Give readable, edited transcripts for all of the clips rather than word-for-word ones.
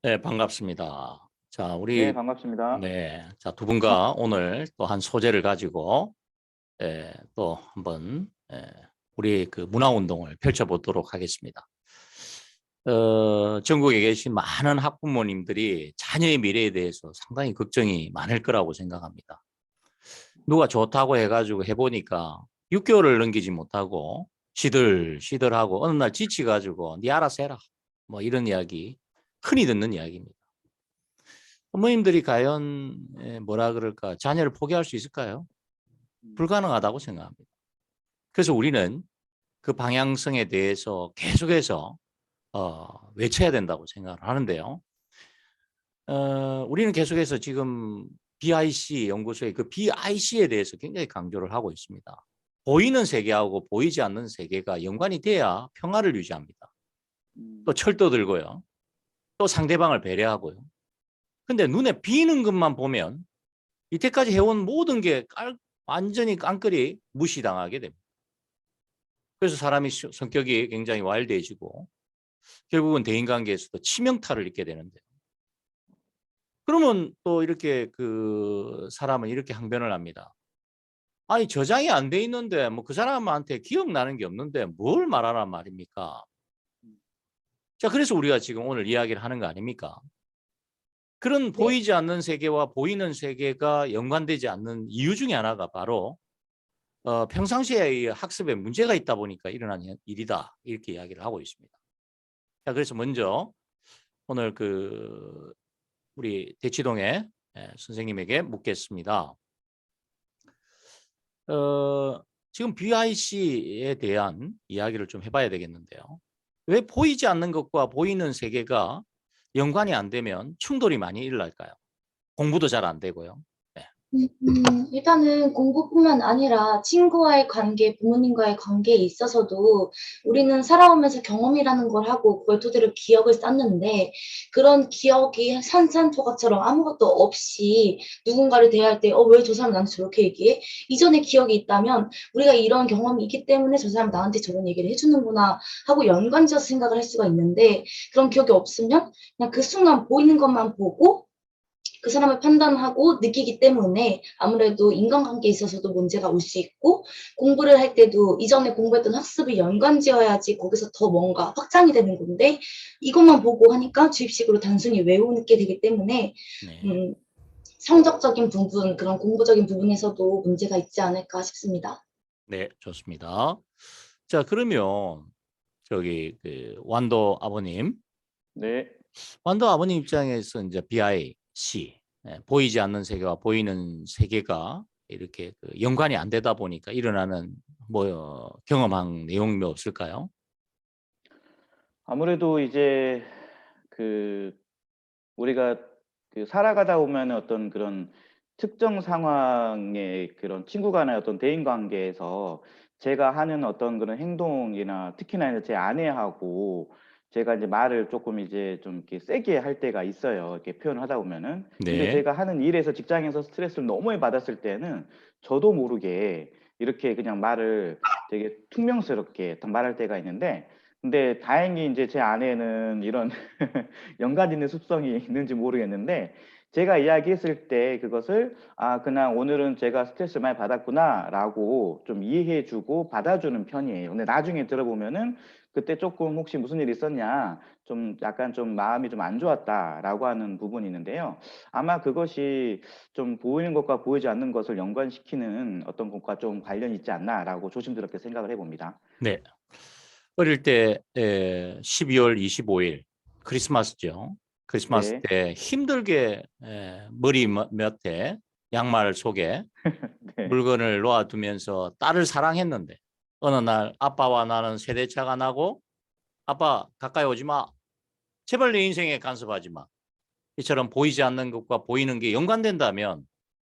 네, 반갑습니다. 자, 네, 우리, 반갑습니다. 네, 자, 두 분과 오늘 또 한 소재를 가지고, 또 한번, 우리 그 문화운동을 펼쳐보도록 하겠습니다. 전국에 계신 많은 학부모님들이 자녀의 미래에 대해서 상당히 걱정이 많을 거라고 생각합니다. 누가 좋다고 해가지고 해보니까 6개월을 넘기지 못하고 시들시들하고 어느 날 지치가지고 네 알아서 해라. 뭐 이런 이야기, 흔히 듣는 이야기입니다. 부모님들이 과연 뭐라 그럴까 자녀를 포기할 수 있을까요? 불가능하다고 생각합니다. 그래서 우리는 그 방향성에 대해서 계속해서 외쳐야 된다고 생각을 하는데요. 우리는 계속해서 지금 BIC 연구소의 그 BIC에 대해서 굉장히 강조를 하고 있습니다. 보이는 세계하고 보이지 않는 세계가 연관이 돼야 평화를 유지합니다. 또 철도 들고요. 또 상대방을 배려하고요. 근데 눈에 비는 것만 보면 이때까지 해온 모든 게 완전히 깡그리 무시당하게 됩니다. 그래서 사람이 성격이 굉장히 와일드해지고 결국은 대인관계에서도 치명타를 입게 되는데, 그러면 또 이렇게 그 사람은 이렇게 항변을 합니다. 아니, 저장이 안 돼 있는데 뭐 그 사람한테 기억나는 게 없는데 뭘 말하란 말입니까? 자, 그래서 우리가 지금 오늘 이야기를 하는 거 아닙니까? 그런 네. 보이지 않는 세계와 보이는 세계가 연관되지 않는 이유 중에 하나가 바로 평상시에 이 학습에 문제가 있다 보니까 일어난 일이다. 이렇게 이야기를 하고 있습니다. 자, 그래서 먼저 오늘 그 우리 대치동의 선생님에게 묻겠습니다. 지금 BIC에 대한 이야기를 좀 해봐야 되겠는데요. 왜 보이지 않는 것과 보이는 세계가 연관이 안 되면 충돌이 많이 일어날까요? 공부도 잘 안 되고요. 네. 일단은 공부뿐만 아니라 친구와의 관계, 부모님과의 관계에 있어서도 우리는 살아오면서 경험이라는 걸 하고 그걸 토대로 기억을 쌓는데 그런 기억이 산산조각처럼 아무것도 없이 누군가를 대할 때 왜 저 사람 나한테 저렇게 얘기해? 이전에 기억이 있다면 우리가 이런 경험이 있기 때문에 저 사람 나한테 저런 얘기를 해주는구나 하고 연관지어서 생각을 할 수가 있는데 그런 기억이 없으면 그냥 그 순간 보이는 것만 보고 그 사람을 판단하고 느끼기 때문에 아무래도 인간관계에 있어서도 문제가 올 수 있고 공부를 할 때도 이전에 공부했던 학습을 연관지어야지 거기서 더 뭔가 확장이 되는 건데 이것만 보고 하니까 주입식으로 단순히 외우게 되기 때문에 네. 음, 성적적인 부분, 그런 공부적인 부분에서도 문제가 있지 않을까 싶습니다. 네, 좋습니다. 자, 그러면 저기 그 완도 아버님, 네. 완도 아버님 입장에서 이제 BIC, 보이지 않는 세계와 보이는 세계가 이렇게 그 연관이 안 되다 보니까 일어나는 뭐 경험한 내용이 없을까요? 아무래도 이제 그 우리가 그 살아가다 보면 어떤 그런 특정 상황의 그런 친구 간의 어떤 대인 관계에서 제가 하는 어떤 그런 행동이나 특히나 이제 제 아내하고 제가 이제 말을 조금 이제 좀 이렇게 세게 할 때가 있어요, 이렇게 표현을 하다 보면은. 근데 네. 제가 하는 일에서 직장에서 스트레스를 너무 많이 받았을 때는 저도 모르게 이렇게 그냥 말을 되게 퉁명스럽게 딱 말할 때가 있는데, 근데 다행히 이제 제 아내는 이런 연관 있는 습성이 있는지 모르겠는데 제가 이야기했을 때 그것을 '아 그냥 오늘은 제가 스트레스를 많이 받았구나.'라고 좀 이해해 주고 받아주는 편이에요. 근데 나중에 들어보면은 "그때 조금 혹시 무슨 일 있었냐? 좀 약간 좀 마음이 좀 안 좋았다."라고 하는 부분이 있는데요. 아마 그것이 좀 '보이는 것과 보이지 않는 것을 연관시키는 어떤 것과 좀 관련이 있지 않나.'라고 조심스럽게 생각을 해 봅니다. 네. 어릴 때 12월 25일 크리스마스죠. 크리스마스 네. 때 힘들게 머리 몇에 양말 속에 네. 물건을 놓아두면서 딸을 사랑했는데 어느 날 아빠와 나는 세대차가 나고 아빠 가까이 오지 마. 제발 내 인생에 간섭하지 마. 이처럼 보이지 않는 것과 보이는 게 연관된다면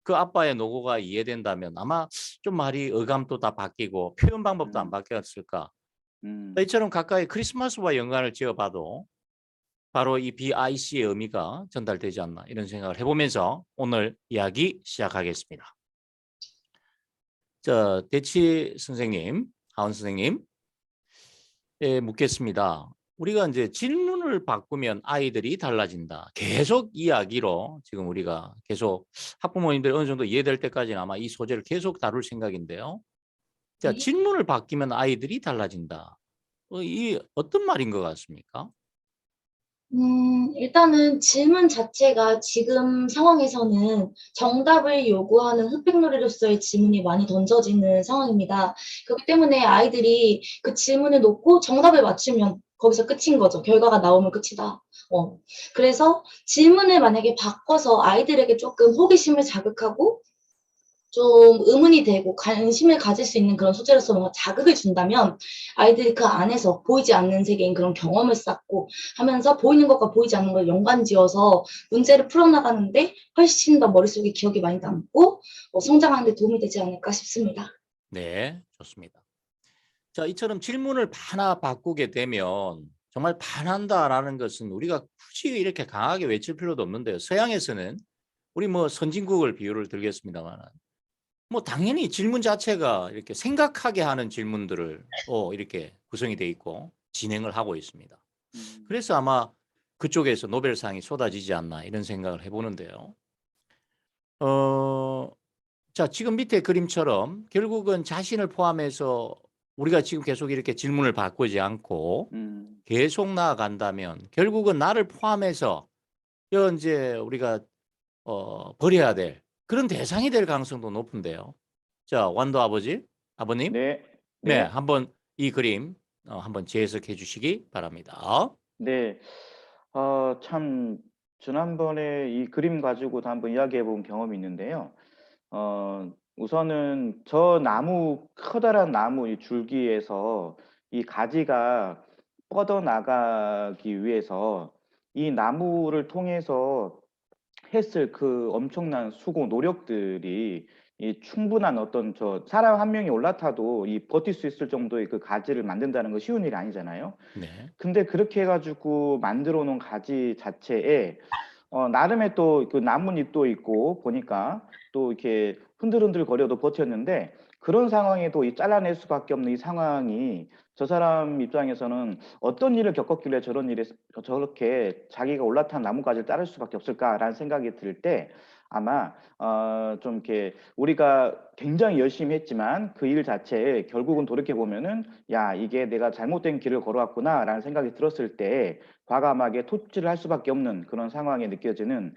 그 아빠의 노고가 이해된다면 아마 좀 말이 어감도 다 바뀌고 표현 방법도 안 음. 바뀌었을까. 음. 이처럼 가까이 크리스마스와 연관을 지어봐도 바로 이 BIC의 의미가 전달되지 않나 이런 생각을 해보면서 오늘 이야기 시작하겠습니다. 대치 선생님, 하원 선생님, 묻겠습니다. 우리가 이제 질문을 바꾸면 아이들이 달라진다. 계속 이야기로 지금 우리가 계속 학부모님들이 어느 정도 이해될 때까지는 아마 이 소재를 계속 다룰 생각인데요. 자, 네. 질문을 바뀌면 아이들이 달라진다. 이 어떤 말인 것 같습니까? 일단은 질문 자체가 지금 상황에서는 정답을 요구하는 흑백놀이로서의 질문이 많이 던져지는 상황입니다. 그렇기 때문에 아이들이 그 질문을 놓고 정답을 맞추면 거기서 끝인 거죠. 결과가 나오면 끝이다. 그래서 질문을 만약에 바꿔서 아이들에게 조금 호기심을 자극하고 좀 의문이 되고 관심을 가질 수 있는 그런 소재로서 뭔가 자극을 준다면 아이들이 그 안에서 보이지 않는 세계인 그런 경험을 쌓고 하면서 보이는 것과 보이지 않는 걸 연관지어서 문제를 풀어나가는데 훨씬 더 머릿속에 기억이 많이 남고 성장하는 데 도움이 되지 않을까 싶습니다. 네, 좋습니다. 자, 이처럼 질문을 하나 바꾸게 되면 정말 반한다라는 것은 우리가 굳이 이렇게 강하게 외칠 필요도 없는데요. 서양에서는 우리 뭐 선진국을 비유를 들겠습니다만 뭐 당연히 질문 자체가 이렇게 생각하게 하는 질문들을 이렇게 구성이 돼 있고 진행을 하고 있습니다. 그래서 아마 그쪽에서 노벨상이 쏟아지지 않나 이런 생각을 해보는데요. 자, 지금 밑에 그림처럼 결국은 자신을 포함해서 우리가 지금 계속 이렇게 질문을 바꾸지 않고 계속 나아간다면 결국은 나를 포함해서 이제 우리가 버려야 될 그런 대상이 될 가능성도 높은데요. 자, 완도 아버님, 네. 네, 네. 한번 이 그림 한번 재해석해 주시기 바랍니다. 네. 참 지난번에 이 그림 가지고도 한번 이야기해 본 경험이 있는데요. 우선은 저 나무 커다란 나무 이 줄기에서 이 가지가 뻗어나가기 위해서 이 나무를 통해서 했을 그 엄청난 수고 노력들이 이 충분한 어떤 사람 한 명이 올라타도 이 버틸 수 있을 정도의 그 가지를 만든다는 거 쉬운 일이 아니잖아요. 네, 근데 그렇게 해 가지고 만들어 놓은 가지 자체에 나름의 또 그 나뭇잎도 있고 보니까 또 이렇게 흔들흔들거려도 버텼는데 그런 상황에도 이 잘라낼 수밖에 없는 이 상황이 저 사람 입장에서는 '어떤 일을 겪었길래 저런 일에 저렇게 자기가 올라탄 나뭇가지를 자를 수밖에 없을까.'라는 생각이 들 때 아마 좀 이렇게 우리가 굉장히 열심히 했지만 그 일 자체에 결국은 돌이켜 보면은 '야 이게 내가 잘못된 길을 걸어왔구나.'라는 생각이 들었을 때 과감하게 토치를 할 수밖에 없는 그런 상황에 느껴지는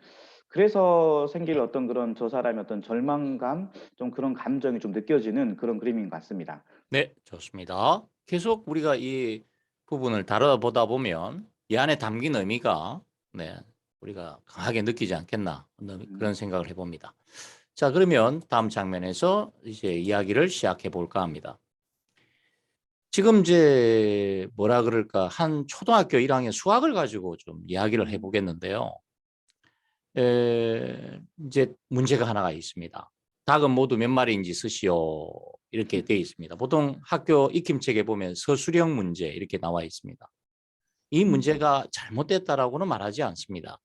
그래서 생길 어떤 그런 저 사람의 어떤 절망감 좀 그런 감정이 좀 느껴지는 그런 그림인 것 같습니다. 네, 좋습니다. 계속 우리가 이 부분을 다뤄보다 보면 이 안에 담긴 의미가 네, 우리가 강하게 느끼지 않겠나 그런 생각을 해봅니다. 자, 그러면 다음 장면에서 이제 이야기를 시작해 볼까 합니다. 지금 이제 뭐라 그럴까 한 초등학교 1학년 수학을 가지고 좀 이야기를 해보겠는데요. 이제 문제가 하나가 있습니다. 닭은 모두 몇 마리인지 쓰시오. 이렇게 되어 있습니다. 보통 학교 익힘책에 보면 서술형 문제 이렇게 나와 있습니다. 이 문제가 잘못됐다라고는 말하지 않습니다.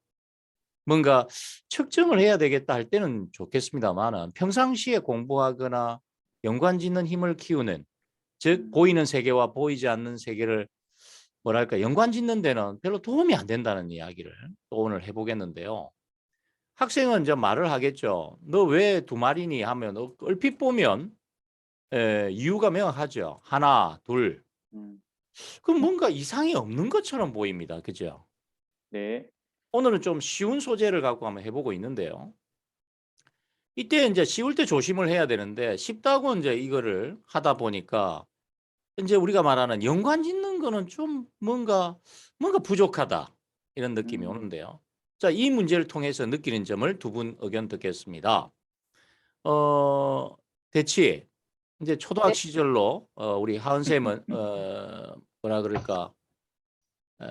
뭔가 측정을 해야 되겠다 할 때는 좋겠습니다만 평상시에 공부하거나 연관짓는 힘을 키우는 즉 보이는 세계와 보이지 않는 세계를 뭐랄까 연관짓는 데는 별로 도움이 안 된다는 이야기를 또 오늘 해보겠는데요. 학생은 이제 말을 하겠죠. 너 왜 두 마리니 하면 얼핏 보면 이유가 명확하죠. 하나, 둘. 음. 그럼 뭔가 이상이 없는 것처럼 보입니다. 그죠? 네. 오늘은 좀 쉬운 소재를 갖고 한번 해보고 있는데요. 이때 이제 쉬울 때 조심을 해야 되는데 쉽다고 이제 이거를 하다 보니까 이제 우리가 말하는 연관 짓는 거는 좀 뭔가 부족하다 이런 느낌이 오는데요. 자, 이 문제를 통해서 느끼는 점을 두 분 의견 듣겠습니다. 대치 이제 초등학 네. 시절로 우리 하은 쌤은 뭐라 그럴까 어,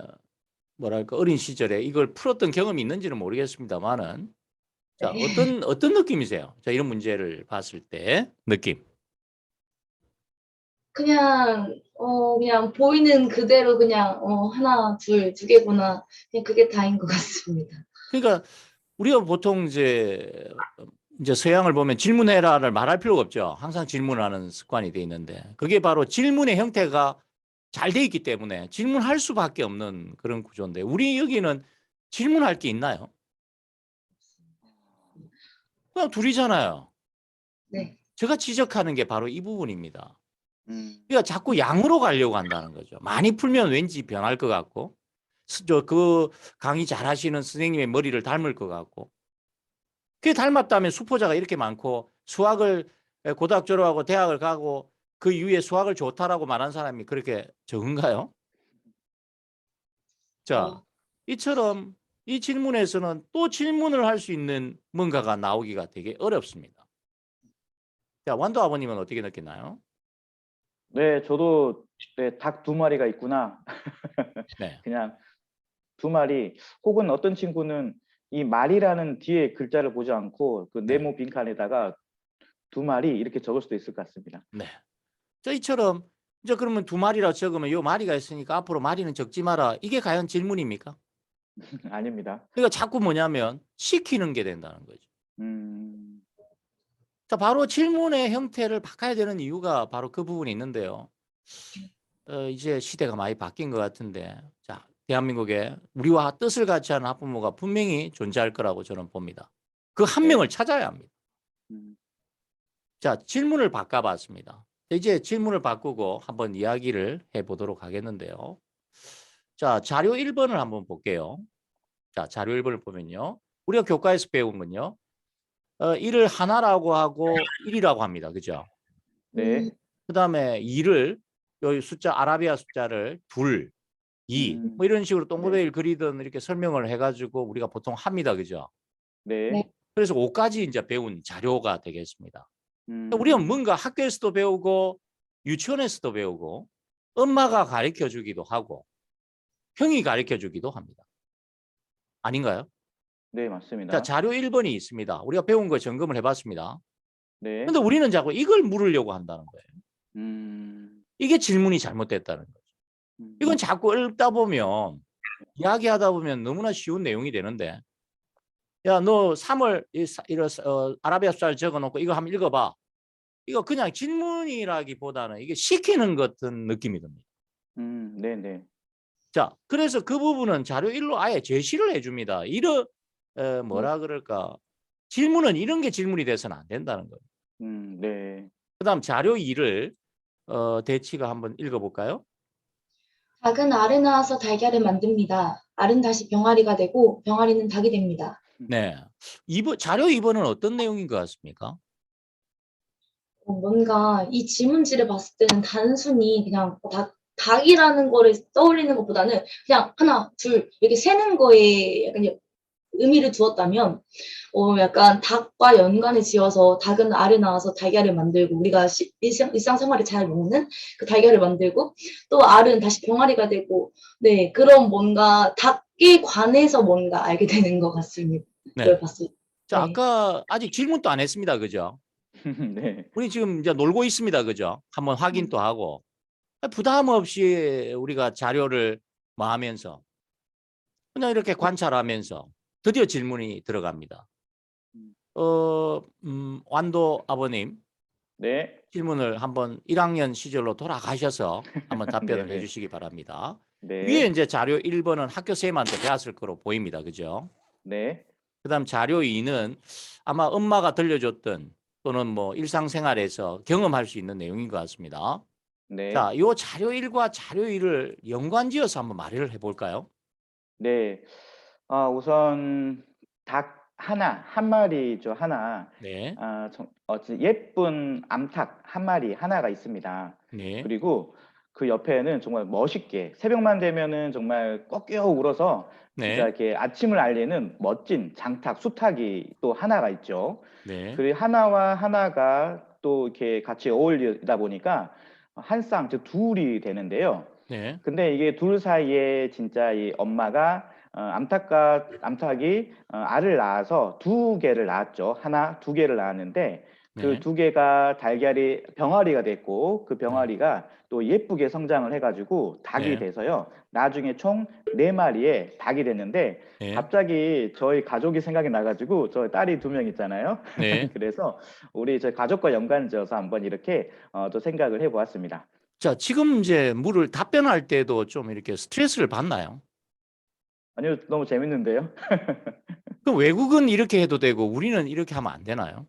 뭐랄까 어린 시절에 이걸 풀었던 경험이 있는지는 모르겠습니다만은 자, 어떤 느낌이세요? 자, 이런 문제를 봤을 때 느낌. 그냥 보이는 그대로 그냥 하나, 둘, 두 개구나. 그냥 그게 다인 것 같습니다. 그러니까 우리가 보통 이제 서양을 보면 질문해라를 말할 필요가 없죠. 항상 질문하는 습관이 돼 있는데 그게 바로 질문의 형태가 잘 돼 있기 때문에 질문할 수밖에 없는 그런 구조인데 우리 여기는 질문할 게 있나요? 그냥 둘이잖아요. 네. 제가 지적하는 게 바로 이 부분입니다. 음. 그러니까 자꾸 양으로 가려고 한다는 거죠. 많이 풀면 왠지 변할 것 같고, 그 강의 잘하시는 선생님의 머리를 닮을 것 같고, 그게 닮았다면 수포자가 이렇게 많고 수학을 고등학교 졸업하고 대학을 가고 그 이후에 수학을 좋다라고 말한 사람이 그렇게 적은가요? 자, 어, 이처럼 이 질문에서는 또 질문을 할 수 있는 뭔가가 나오기가 되게 어렵습니다. 자, 완도 아버님은 어떻게 느끼나요? 네, 저도 네, 닭 두 마리가 있구나. 네. 그냥 두 마리 혹은 어떤 친구는 이 말이라는 뒤에 글자를 보지 않고 그 네. 네모 빈칸에다가 두 마리 이렇게 적을 수도 있을 것 같습니다. 네. 자, 이처럼 이제 그러면 두 마리라 적으면 요 마리가 있으니까 앞으로 마리는 적지 마라. 이게 과연 질문입니까? 아닙니다. 그러니까 자꾸 뭐냐면 시키는 게 된다는 거죠. 음. 자, 바로 질문의 형태를 바꿔야 되는 이유가 바로 그 부분이 있는데요. 이제 시대가 많이 바뀐 것 같은데, 자, 대한민국에 우리와 뜻을 같이 하는 학부모가 분명히 존재할 거라고 저는 봅니다. 그 한 네. 명을 찾아야 합니다. 음. 자, 질문을 바꿔봤습니다. 이제 질문을 바꾸고 한번 이야기를 해보도록 하겠는데요. 자, 자료 1번을 한번 볼게요. 자, 자료 1번을 보면요. 우리가 교과에서 배운 건요. 1을 하나라고 하고 1이라고 합니다. 그죠? 네. 그 다음에 2를, 여기 숫자, 아라비아 숫자를 둘, 2, 음. 뭐 이런 식으로 네. 동그라미를 그리든 이렇게 설명을 해가지고 우리가 보통 합니다. 그죠? 네. 네. 그래서 5까지 이제 배운 자료가 되겠습니다. 우리가 음. 뭔가 학교에서도 배우고 유치원에서도 배우고 엄마가 가르쳐 주기도 하고 형이 가르쳐 주기도 합니다. 아닌가요? 네, 자, 맞습니다. 자료 1번이 있습니다. 우리가 배운 거 점검을 해봤습니다. 네. 근데 우리는 자꾸 이걸 물으려고 한다는 거예요. 음. 이게 질문이 잘못됐다는 거죠. 이건 자꾸 읽다 보면 이야기하다 보면 너무나 쉬운 내용이 되는데 야, 너 3월 아라비아 숫자를 적어놓고 이거 한번 읽어봐. 이거 그냥 질문이라기보다는 이게 시키는 것 같은 느낌이 듭니다. 네네. 자, 그래서 그 부분은 자료 1로 아예 제시를 해줍니다. 뭐라 그럴까. 질문은 이런 게 질문이 돼서는 안 된다는 거예요. 네. 그 다음 자료 2를 대치가 한번 읽어볼까요? 닭은 알을 낳아서 달걀을 만듭니다. 알은 다시 병아리가 되고 병아리는 닭이 됩니다. 네. 자료 2번은 어떤 내용인 것 같습니까? 뭔가 이 질문지를 봤을 때는 단순히 그냥 닭이라는 거를 떠올리는 것보다는 그냥 하나, 둘 이렇게 세는 거에 약간 의미를 두었다면 약간 닭과 연관을 지어서 닭은 알을 낳아서 달걀을 만들고 우리가 일상생활에 잘 먹는 그 달걀을 만들고 또 알은 다시 병아리가 되고 네 그런 뭔가 닭에 관해서 뭔가 알게 되는 것 같습니다. 그걸 네. 봤을 때. 자, 네. 아까 아직 질문도 안 했습니다. 그죠? 네. 우리 지금 이제 놀고 있습니다. 그죠? 한번 확인도 하고. 부담 없이 우리가 자료를 뭐 하면서 그냥 이렇게 관찰하면서 드디어 질문이 들어갑니다. 완도 아버님 네. 질문을 한번 1학년 시절로 돌아가셔서 한번 답변을 네네. 해주시기 바랍니다. 위에 네. 이제 자료 1번은 학교 쌤한테 배웠을 거로 보입니다. 그죠? 네. 그다음 자료 2는 아마 엄마가 들려줬던 또는 뭐 일상생활에서 경험할 수 있는 내용인 것 같습니다. 네. 자, 요 자료 1과 자료 2를 연관지어서 한번 말을 해볼까요? 네. 우선 닭 하나, 한 마리죠, 하나. 네, 예쁜 암탉 한 마리 하나가 있습니다. 네, 그리고 그 옆에는 정말 멋있게 새벽만 되면은 정말 꺾여 울어서 진짜 네, 이렇게 아침을 알리는 멋진 장탉, 수탉이 또 하나가 있죠. 네, 그 하나와 하나가 또 이렇게 같이 어울리다 보니까 한 쌍, 즉 둘이 되는데요. 네, 근데 이게 둘 사이에 진짜 이 엄마가 암탉이 알을 낳아서 두 개를 낳았죠. 하나, 두 개를 낳았는데 그 네, 두 개가 달걀이 병아리가 됐고 그 네, 병아리가 또 예쁘게 성장을 해가지고 닭이 네, 돼서요. 나중에 총 네 마리의 닭이 됐는데 네, 갑자기 저희 가족이 생각이 나가지고 저희 딸이 두 명 있잖아요. 네. 그래서 우리 저희 가족과 연관지어서 한번 이렇게 또 생각을 해보았습니다. 자, 지금 이제 물을 답변할 때도 좀 이렇게 스트레스를 받나요? 아니요, 너무 재밌는데요. 그럼 외국은 이렇게 해도 되고 우리는 이렇게 하면 안 되나요?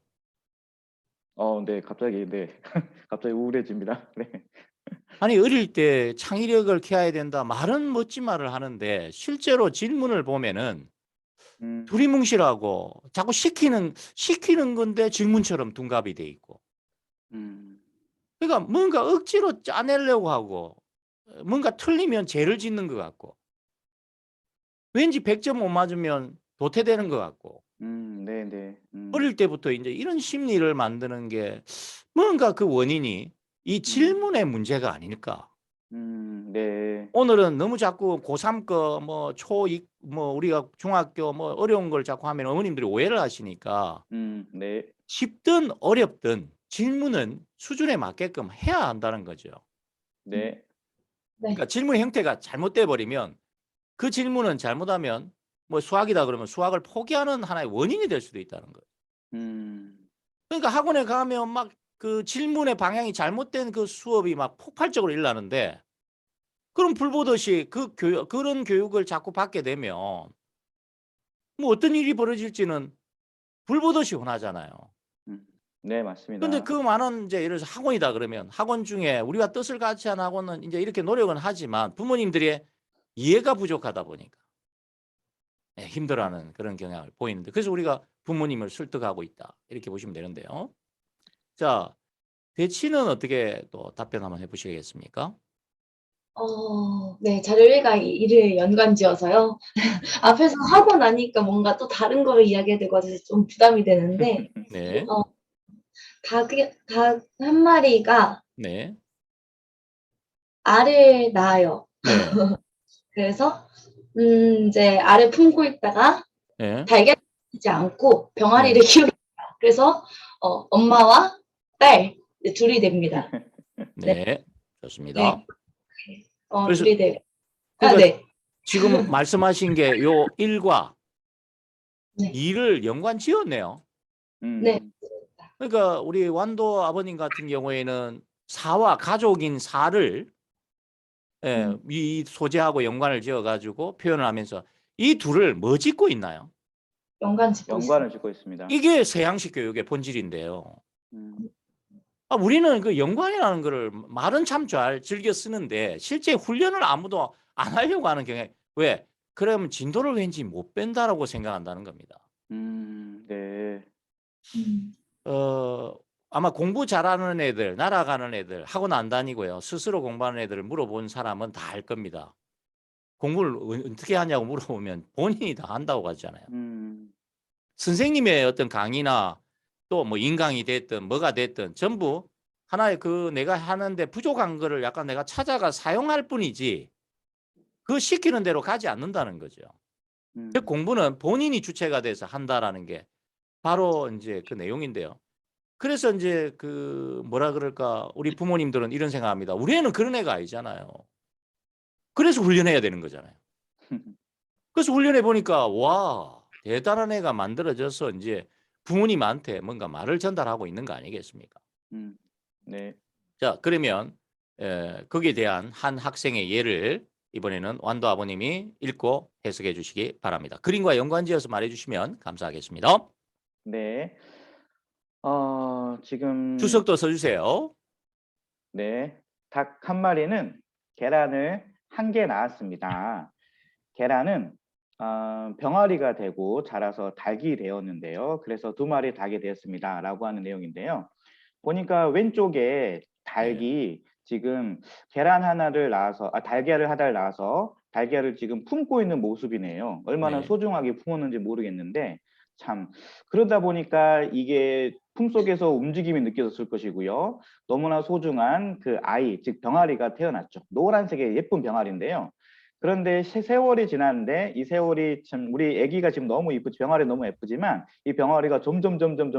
네, 갑자기, 네. 갑자기 우울해집니다. 네. 아니, 어릴 때 창의력을 키워야 된다. 말은 멋진 말을 하는데 실제로 질문을 보면은 음, 두리뭉실하고 자꾸 시키는 건데 질문처럼 둔갑이 돼 있고. 음, 그러니까 뭔가 억지로 짜내려고 하고 뭔가 틀리면 죄를 짓는 것 같고 왠지 100점 못 맞으면 도태되는 것 같고 네네. 어릴 때부터 이제 이런 심리를 만드는 게 뭔가 그 원인이 이 질문의 문제가 아닐까. 네. 오늘은 너무 자꾸 고3 거 뭐 초2 뭐 우리가 중학교 뭐 어려운 걸 자꾸 하면 어머님들이 오해를 하시니까 네. 쉽든 어렵든 질문은 수준에 맞게끔 해야 한다는 거죠. 네. 네. 그러니까 질문의 형태가 잘못돼 버리면 그 질문은 잘못하면 뭐 수학이다 그러면 수학을 포기하는 하나의 원인이 될 수도 있다는 거예요. 음, 그러니까 학원에 가면 막 그 질문의 방향이 잘못된 그 수업이 막 폭발적으로 일어나는데 그럼 불보듯이 그런 교육을 자꾸 받게 되면 뭐 어떤 일이 벌어질지는 불보듯이 뻔하잖아요. 음. 네, 근데 맞습니다. 그 많은 이제 예를 들어서 학원이다 그러면 학원 중에 우리가 뜻을 같이 하는 학원은 이제 이렇게 노력은 하지만 부모님들이 이해가 부족하다 보니까 힘들어하는 그런 경향을 보이는데 그래서 우리가 부모님을 설득하고 있다. 이렇게 보시면 되는데요. 자, 대치는 어떻게 또 답변 한번 해보시겠습니까? 네, 자료일과 일을 연관지어서요. 앞에서 하고 나니까 뭔가 또 다른 거를 이야기해야 되고 해서 좀 부담이 되는데, 네, 어, 닭 한 마리가 네, 알을 낳아요. 네, 그래서, 이제 알을 품고 있다가 네, 달걀을 키우지 않고 병아리를 네, 키웁니다. 그래서, 엄마와 딸, 네, 둘이 됩니다. 네, 네, 좋습니다. 네, 그래서 둘이 돼요. 아, 그러니까 네, 지금 말씀하신 게 요 1과 네, 2를 연관 지었네요. 네, 음, 그러니까 우리 완도 아버님 같은 경우에는 사와 가족인 사를 이 소재하고 연관을 지어가지고 표현을 하면서 이 둘을 뭐 짓고 있나요? 연관 짓고 연관을 있습니다. 짓고 있습니다. 이게 서양식 교육의 본질인데요. 음, 우리는 그 연관이라는 거를 말은 참 잘 즐겨 쓰는데 실제 훈련을 아무도 안 하려고 하는 경향이 왜? 그러면 진도를 왠지 못 뺀다라고 생각한다는 겁니다. 네. 음, 어, 아마 공부 잘하는 애들, 날아가는 애들, 학원 안 다니고요. 스스로 공부하는 애들을 물어본 사람은 다 알 겁니다. 공부를 어떻게 하냐고 물어보면 본인이 다 한다고 하잖아요. 음, 선생님의 어떤 강의나 또 뭐 인강이 됐든 뭐가 됐든 전부 하나의 그 내가 하는데 부족한 거를 약간 내가 찾아가 사용할 뿐이지 그 시키는 대로 가지 않는다는 거죠. 즉 음, 공부는 본인이 주체가 돼서 한다라는 게 바로 이제 그 내용인데요. 그래서 이제 그 뭐라 그럴까 우리 부모님들은 이런 생각합니다. 우리 애는 그런 애가 아니잖아요. 그래서 훈련해야 되는 거잖아요. 그래서 훈련해 보니까 와 대단한 애가 만들어져서 이제 부모님한테 뭔가 말을 전달하고 있는 거 아니겠습니까? 음, 네. 자 그러면 거기에 대한 한 학생의 예를 이번에는 완도 아버님이 읽고 해석해 주시기 바랍니다. 그림과 연관지어서 말해 주시면 감사하겠습니다. 네. 지금, 주석도 써주세요. 네. 닭 한 마리는 계란을 한 개 낳았습니다. 계란은 병아리가 되고 자라서 닭이 되었는데요. 그래서 두 마리 닭이 되었습니다. 라고 하는 내용인데요. 보니까 왼쪽에 네. 닭이 지금 계란 하나를 낳아서, 달걀을 하나를 낳아서 달걀을 지금 품고 있는 모습이네요. 얼마나 네. 소중하게 품었는지 모르겠는데, 참, 그러다 보니까 이게 품속에서 움직임이 느껴졌을 것이고요. 너무나 소중한 그 아이, 즉 병아리가 태어났죠. 노란색의 예쁜 병아리인데요. 그런데 세월이 지났는데 이 세월이 참 우리 아기가 지금 너무 이쁘지 병아리 너무 예쁘지만 이 병아리가 점점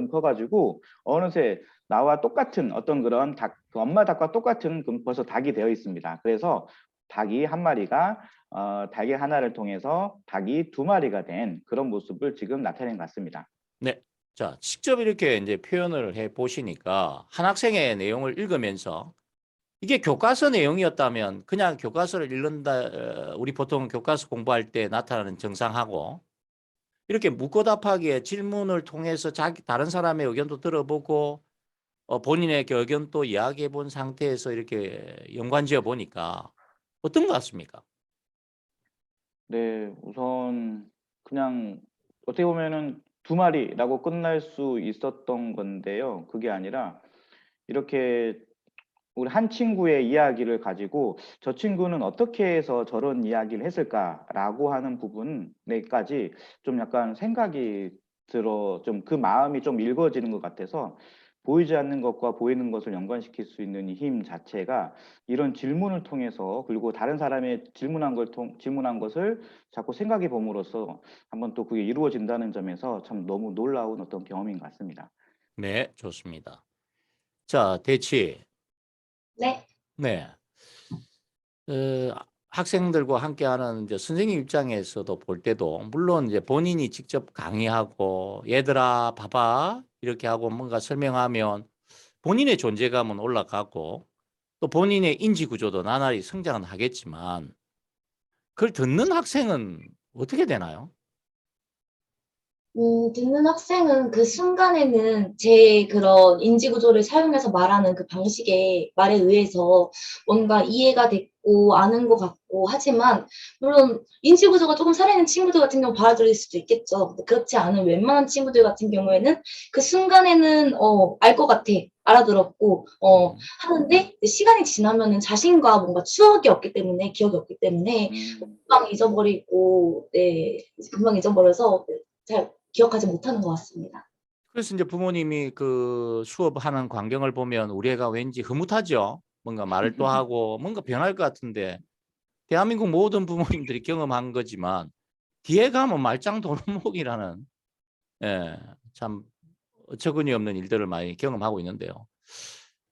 커가지고 어느새 나와 똑같은 어떤 그런 닭, 그 엄마 닭과 똑같은 벌써 닭이 되어 있습니다. 그래서 닭이 한 마리가 닭의 하나를 통해서 닭이 두 마리가 된 그런 모습을 지금 나타낸 것 같습니다. 네. 자, 직접 이렇게 이제 표현을 해 보시니까 한 학생의 내용을 읽으면서 이게 교과서 내용이었다면 그냥 교과서를 읽는다, 우리 보통 교과서 공부할 때 나타나는 정상하고 이렇게 묻고 답하기에 질문을 통해서 다른 사람의 의견도 들어보고 본인의 그 의견도 이야기해 본 상태에서 이렇게 연관지어 보니까 어떤 것 같습니까? 네. 우선 그냥 어떻게 보면은 두 마리라고 끝날 수 있었던 건데요. 그게 아니라 이렇게 우리 한 친구의 이야기를 가지고 '저 친구는 어떻게 해서 저런 이야기를 했을까?'라고 하는 부분에까지 좀 약간 생각이 들어 좀 그 마음이 좀 읽어지는 것 같아서 보이지 않는 것과 보이는 것을 연관시킬 수 있는 이 힘 자체가 이런 질문을 통해서 그리고 다른 사람의 질문한 것을 자꾸 생각해 봄으로써 한번 또 그게 이루어진다는 점에서 참 너무 놀라운 어떤 경험인 것 같습니다. 네, 좋습니다. 자, 대치. 네. 네. 학생들과 함께하는 이제 선생님 입장에서도 볼 때도 물론 이제 본인이 직접 강의하고 얘들아 봐봐 이렇게 하고 뭔가 설명하면 본인의 존재감은 올라가고 또 본인의 인지 구조도 나날이 성장은 하겠지만 그걸 듣는 학생은 어떻게 되나요? 듣는 학생은 그 순간에는 제 그런 인지구조를 사용해서 말하는 그 방식의 말에 의해서 뭔가 이해가 됐고 아는 것 같고 하지만 물론 인지구조가 조금 살아있는 친구들 같은 경우 받아들일 수도 있겠죠. 근데 그렇지 않은 웬만한 친구들 같은 경우에는 그 순간에는 알 것 같아. 알아들었고 하는데 시간이 지나면은 자신과 뭔가 추억이 없기 때문에 기억이 없기 때문에 음. 금방 잊어버리고 금방 잊어버려서 잘 기억하지 못하는 것 같습니다. 그래서 이제 부모님이 그 수업하는 광경을 보면 우리 애가 왠지 흐뭇하죠. 뭔가 말을 또 하고 뭔가 변할 것 같은데 대한민국 모든 부모님들이 경험한 거지만 뒤에 가면 말짱 도루묵이라는 참 어처구니 없는 일들을 많이 경험하고 있는데요.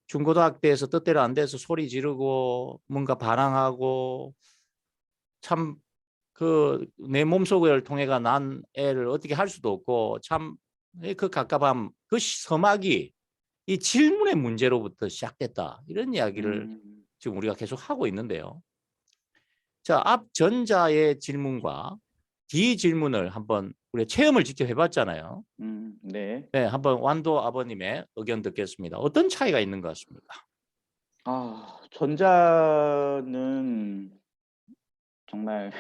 중고등학교 때에서 뜻대로 안 돼서 소리 지르고 뭔가 반항하고 참 그 내 몸속을 통해가 난 애를 어떻게 할 수도 없고 참 그 갑갑함 그 서막이 이 질문의 문제로부터 시작됐다. 이런 이야기를 음. 지금 우리가 계속 하고 있는데요. 자, 앞 전자의 질문과 뒤 질문을 한번 우리가 체험을 직접 해봤잖아요. 네. 네, 한번 완도 아버님의 의견 듣겠습니다. 어떤 차이가 있는 것 같습니까? 전자는 정말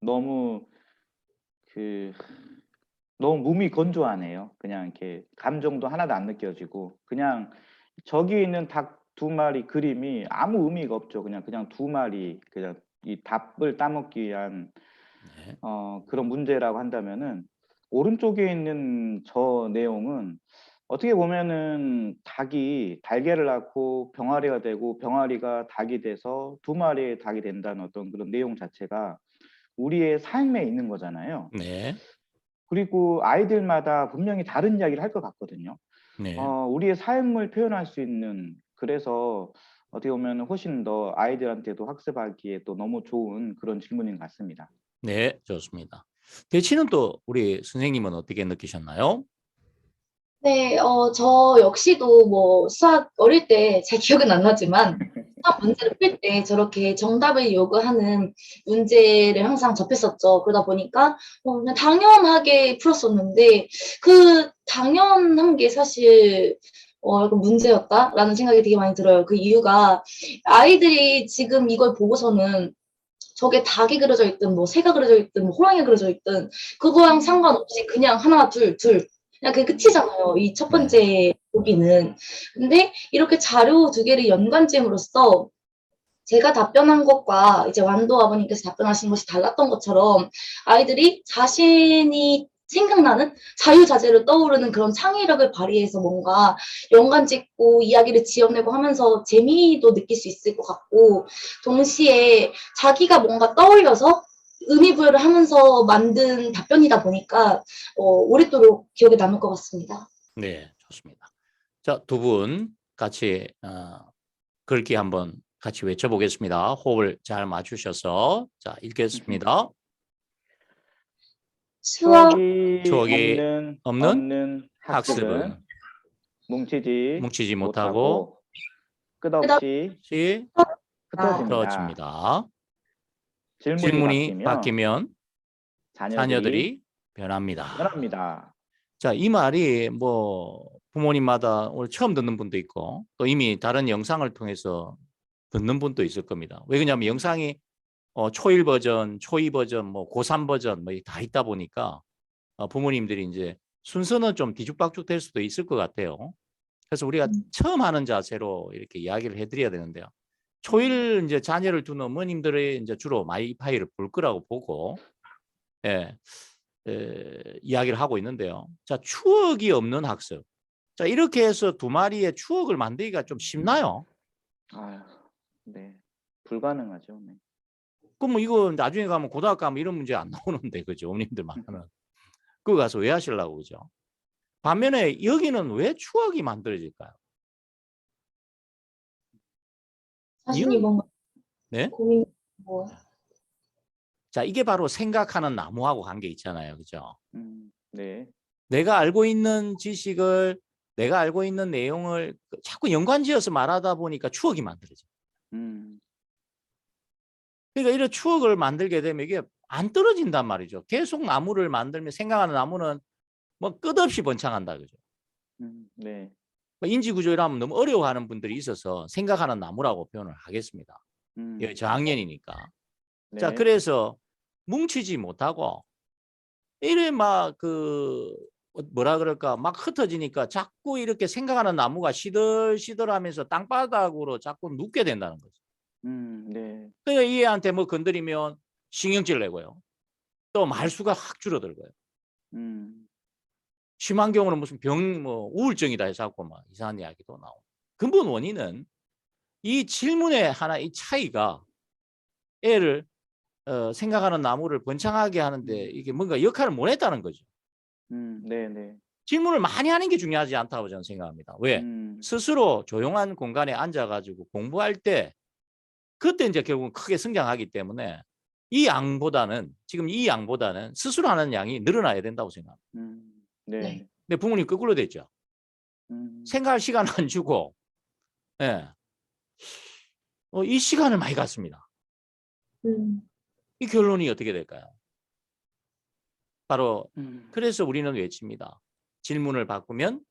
너무 그 너무 몸이 건조하네요. 그냥 이렇게 감정도 하나도 안 느껴지고 그냥 저기 있는 닭 두 마리 그림이 아무 의미가 없죠. 그냥 두 마리 그냥 이 답을 따먹기 위한 네. 그런 문제라고 한다면은 오른쪽에 있는 저 내용은 어떻게 보면은 닭이 달걀을 낳고 병아리가 되고 병아리가 닭이 돼서 두 마리의 닭이 된다는 어떤 그런 내용 자체가 우리의 삶에 있는 거잖아요. 네. 그리고 아이들마다 분명히 다른 이야기를 할 것 같거든요. 네. 우리의 삶을 표현할 수 있는 그래서 어떻게 보면은 훨씬 더 아이들한테도 학습하기에 또 너무 좋은 그런 질문인 것 같습니다. 네, 좋습니다. 대치는 또 우리 선생님은 어떻게 느끼셨나요? 네, 저 역시도 뭐 수학 어릴 때 잘 기억은 안 나지만 수학 문제를 풀 때 저렇게 정답을 요구하는 문제를 항상 접했었죠. 그러다 보니까 그냥 당연하게 풀었었는데 그 당연한 게 사실 약간 문제였다라는 생각이 되게 많이 들어요. 그 이유가 아이들이 지금 이걸 보고서는 저게 닭이 그려져 있든 뭐 새가 그려져 있든 뭐 호랑이가 그려져 있든 그거랑 상관없이 그냥 하나 둘 그냥 그게 끝이잖아요. 이 첫 네. 번째 보기는. 근데 이렇게 자료 두 개를 연관지음으로써 제가 답변한 것과 이제 완도 아버님께서 답변하신 것이 달랐던 것처럼 아이들이 자신이 생각나는 자유자재로 떠오르는 그런 창의력을 발휘해서 뭔가 연관 짓고 이야기를 지어내고 하면서 재미도 느낄 수 있을 것 같고 동시에 자기가 뭔가 떠올려서 의미 부여를 하면서 만든 답변이다 보니까 오랫도록 기억에 남을 것 같습니다. 네, 좋습니다. 자, 두 분 같이 글귀 한번 같이 외쳐보겠습니다. 호흡을 잘 맞추셔서 자, 읽겠습니다. 수업 추억이 추억이 없는 없는 학습은 학습은 뭉치지 뭉치지 못하고 못하고 끝없이 시 흩어집니다. 흩어집니다. 질문이 질문이 바뀌면 바뀌면 자녀들이 자녀들이 변합니다. 변합니다. 자, 이 말이 뭐 부모님마다 오늘 처음 듣는 분도 있고 또 이미 다른 영상을 통해서 듣는 분도 있을 겁니다. 왜 그러냐면 영상이 초1 버전, 초2 버전, 뭐 고3 버전 뭐 다 있다 보니까 부모님들이 이제 순서는 좀 뒤죽박죽 될 수도 있을 것 같아요. 그래서 우리가 처음 하는 자세로 이렇게 이야기를 해드려야 되는데요. 초1 이제 자녀를 둔 어머님들이 이제 주로 마이 파이를 볼 거라고 보고, 예, 이야기를 하고 있는데요. 자, 추억이 없는 학습. 자, 이렇게 해서 두 마리의 추억을 만들기가 좀 쉽나요? 아유, 네. 불가능하죠. 네. 그럼 뭐 이거 나중에 가면 고등학교 가면 이런 문제 안 나오는데, 그죠? 어머님들만은. 그거 가서 왜 하시려고, 그죠? 반면에 여기는 왜 추억이 만들어질까요? 자신이 이유는, 뭔가 네? 고민, 뭐, 자, 이게 바로 생각하는 나무하고 관계 있잖아요. 그죠? 네. 내가 알고 있는 지식을, 내가 알고 있는 내용을 자꾸 연관지어서 말하다 보니까 추억이 만들어져요. 음, 그러니까 이런 추억을 만들게 되면 이게 안 떨어진단 말이죠. 계속 나무를 만들면 생각하는 나무는 뭐 끝없이 번창한다. 그죠? 네. 뭐 인지구조라면 너무 어려워하는 분들이 있어서 생각하는 나무라고 표현을 하겠습니다. 이게 저학년이니까. 자, 네. 그래서 뭉치지 못하고 이래 막 뭐라 그럴까 막 흩어지니까 자꾸 이렇게 생각하는 나무가 시들시들하면서 땅바닥으로 자꾸 눕게 된다는 거죠. 네. 그러니까 이 애한테 뭐 건드리면 신경질 내고요. 또 말수가 확 줄어들고요. 음, 심한 경우는 무슨 뭐 우울증이다 해서 막 이상한 이야기도 나오고. 근본 원인은 이 질문의 하나 이 차이가 애를 생각하는 나무를 번창하게 하는데 이게 뭔가 역할을 못 했다는 거죠. 네, 네. 질문을 많이 하는 게 중요하지 않다고 저는 생각합니다. 왜? 스스로 조용한 공간에 앉아가지고 공부할 때 그때 이제 결국은 크게 성장하기 때문에 지금 이 양보다는 스스로 하는 양이 늘어나야 된다고 생각합니다. 네. 네. 근데 부모님 거꾸로 됐죠. 생각할 시간 안 주고, 예. 이 시간을 많이 갖습니다. 이 결론이 어떻게 될까요? 바로 그래서 우리는 외칩니다. 질문을 바꾸면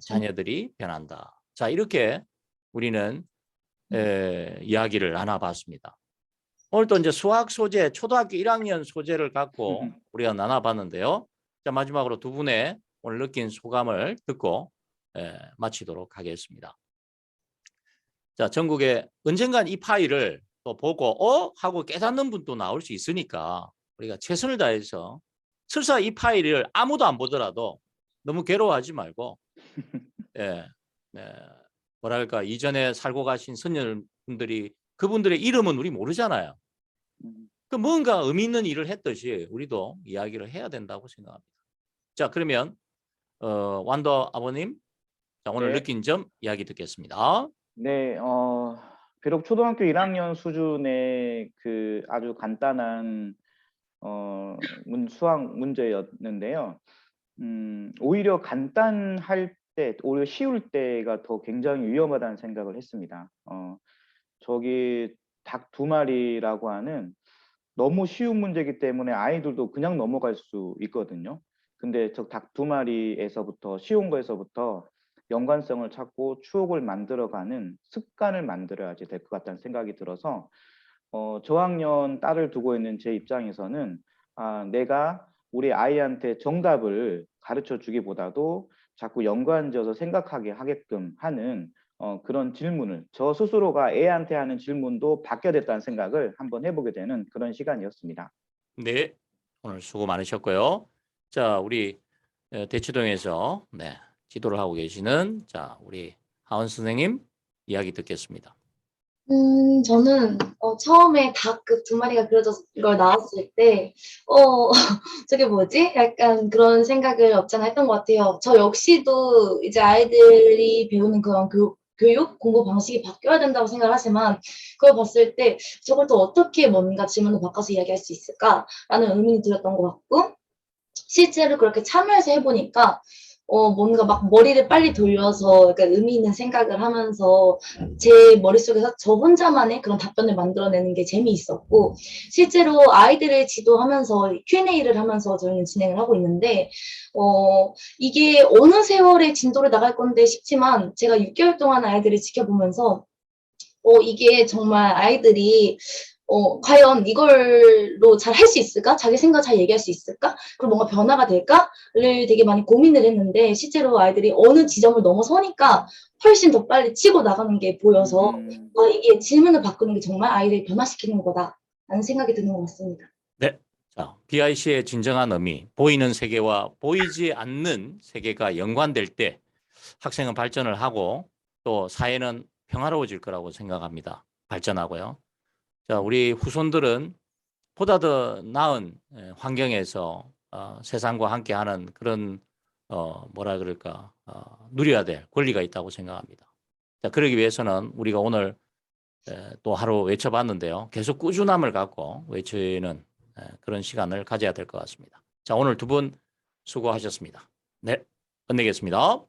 자녀들이 변한다. 자, 이렇게 우리는 이야기를 나눠봤습니다. 오늘 또 이제 수학 소재, 초등학교 1학년 소재를 갖고 우리가 나눠봤는데요. 자, 마지막으로 두 분의 오늘 느낀 소감을 듣고 마치도록 하겠습니다. 자, 전국에 언젠간 이 파일을 또 보고 하고 깨닫는 분도 나올 수 있으니까 우리가 최선을 다해서 설사 이 파일을 아무도 안 보더라도 너무 괴로워하지 말고 뭐랄까 이전에 살고 가신 선녀분들이 그분들의 이름은 우리 모르잖아요. 그 뭔가 의미 있는 일을 했듯이 우리도 이야기를 해야 된다고 생각합니다. 자, 그러면 완도 아버님, 자, 오늘 네. 느낀 점 이야기 듣겠습니다. 네, 비록 초등학교 1학년 수준의 그 아주 간단한 수학 문제였는데요. 오히려 간단할 때, 오히려 쉬울 때가 더 굉장히 위험하다는 생각을 했습니다. 저기 닭 두 마리라고 하는 너무 쉬운 문제이기 때문에 아이들도 그냥 넘어갈 수 있거든요. 근데 저 닭 두 마리에서부터 쉬운 거에서부터 연관성을 찾고 추억을 만들어가는 습관을 만들어야지 될 것 같다는 생각이 들어서 저학년 딸을 두고 있는 제 입장에서는 내가 우리 아이한테 정답을 가르쳐 주기보다도 자꾸 연관지어서 생각하게 하게끔 하는 그런 질문을 저 스스로가 애한테 하는 질문도 바뀌어야 됐다는 생각을 한번 해보게 되는 그런 시간이었습니다. 네, 오늘 수고 많으셨고요. 자, 우리 대치동에서 지도를 하고 계시는 우리 하원 선생님 이야기 듣겠습니다. 저는 처음에 닭 그 두 마리가 그려져서 이걸 나왔을 때 저게 뭐지? 약간 그런 생각을 없잖아 했던 것 같아요. 저 역시도 이제 아이들이 배우는 그런 교육, 공부 방식이 바뀌어야 된다고 생각을 하지만 그걸 봤을 때 저걸 또 어떻게 뭔가 질문을 바꿔서 이야기할 수 있을까라는 의문이 들었던 것 같고 실제로 그렇게 참여해서 해보니까 뭔가 막 머리를 빨리 돌려서 약간 의미 있는 생각을 하면서 제 머릿속에서 저 혼자만의 그런 답변을 만들어내는 게 재미있었고, 실제로 아이들을 지도하면서 Q&A를 하면서 저희는 진행을 하고 있는데, 이게 어느 세월의 진도를 나갈 건데 싶지만, 제가 6개월 동안 아이들을 지켜보면서 이게 정말 아이들이 과연 이걸로 잘 할 수 있을까? 자기 생각 잘 얘기할 수 있을까? 그리고 뭔가 변화가 될까?를 되게 많이 고민을 했는데, 실제로 아이들이 어느 지점을 넘어서니까 훨씬 더 빨리 치고 나가는 게 보여서, 이게 질문을 바꾸는 게 정말 아이를 변화시키는 거다라는 생각이 드는 것 같습니다. 네. 자, BIC의 진정한 의미, 보이는 세계와 보이지 않는 세계가 연관될 때 학생은 발전을 하고 또 사회는 평화로워질 거라고 생각합니다. 발전하고요. 자, 우리 후손들은 보다 더 나은 환경에서 세상과 함께하는 그런 뭐라 그럴까 누려야 될 권리가 있다고 생각합니다. 자, 그러기 위해서는 우리가 오늘 또 하루 외쳐봤는데요. 계속 꾸준함을 갖고 외치는 그런 시간을 가져야 될 것 같습니다. 자, 오늘 두 분 수고하셨습니다. 네, 끝내겠습니다.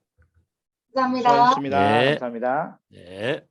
감사합니다. 수고하셨습니다. 네. 감사합니다. 네.